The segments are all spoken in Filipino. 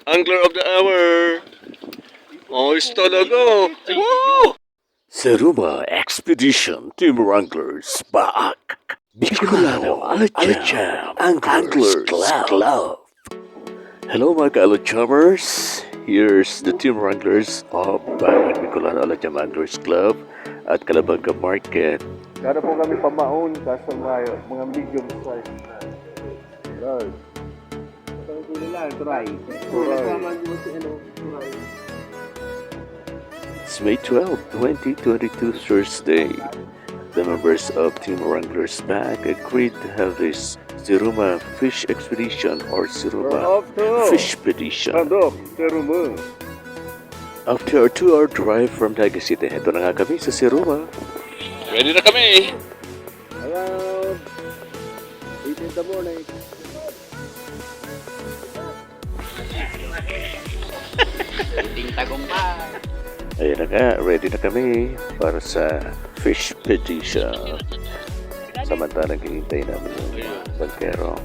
Angler of the hour. Ayos talaga. Woo! Siruma Expedition Team Wranglers BAAC Bicolano Alacham Anglers Club. Hello mga ka-Alachamers. Here's the Team Wranglers of BAAC Bicolano Alacham Anglers Club at Calabaga Market. Gano'n po kami pamaon kaso mga medium size na. Right. Try. It's May 12, 2022, Thursday. The members of Team Wranglers BAAC agreed to have this Siruma Fish Expedition or Siruma FISHpedition. Tandoc Siruma. After a 2-hour drive from Naga City, ito na nga kami sa Siruma. Ready na kami. Around 8 in the morning. Ayan na nga, ready na kami para sa FISHpedition. Samantalang hihintay namin yung bangkero,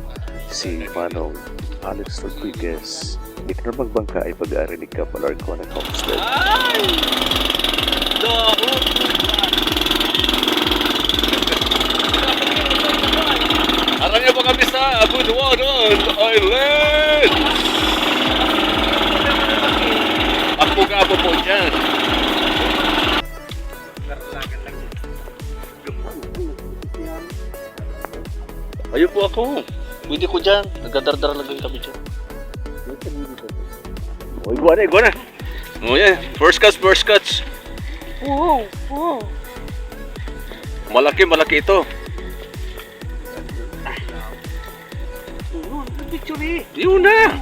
si Manong Alex Rodriguez. Hindi ka na magbangka ay pag-aari ni Cap Alarcon at Homestead. Alam niyo ba kami sa Abunwanon Island? Apo-gapo po dyan. Ayun po ako. Pwede ko dyan. Nagdadardar lang kami dyan. O, iguana. O yan. First catch. Wow. Malaki ito. Yun na.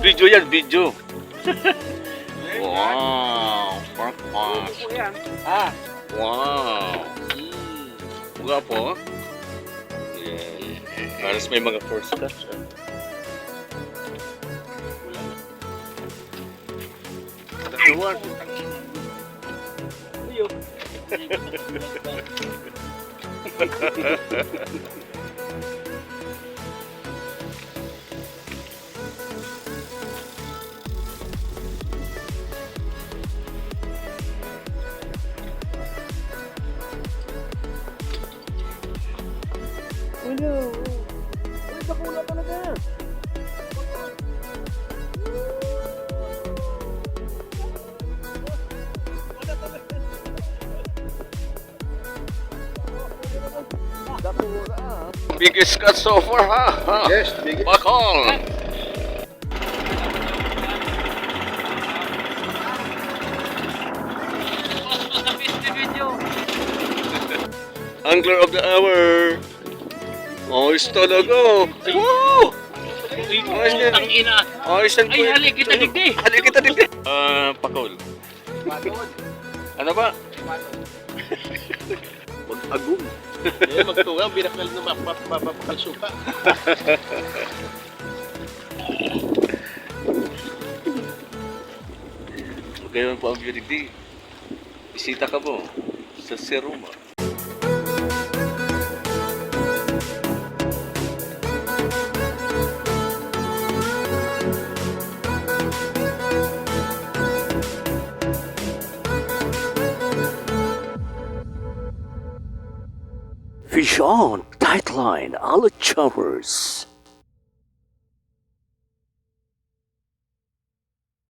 Video yan. Wow. Perfect. Wow. Buga po. Yan. Halos may mga first catch. Tuwan. Ayun. Uy, bakula talaga. Biggest cut so far, ha? Yes, biggest. Bakal. Angler of the hour. Ayos talaga. Woo! Ayos yan. Ayos yan. Ay, halik kita digdi. Pakol. Ano ba? Mag-agum. Magtunga, binakal na mapapakalsuka. Ngayon po ang beauty. Bisita ka mo sa Siruma. Fish on, tight line, Alachamers.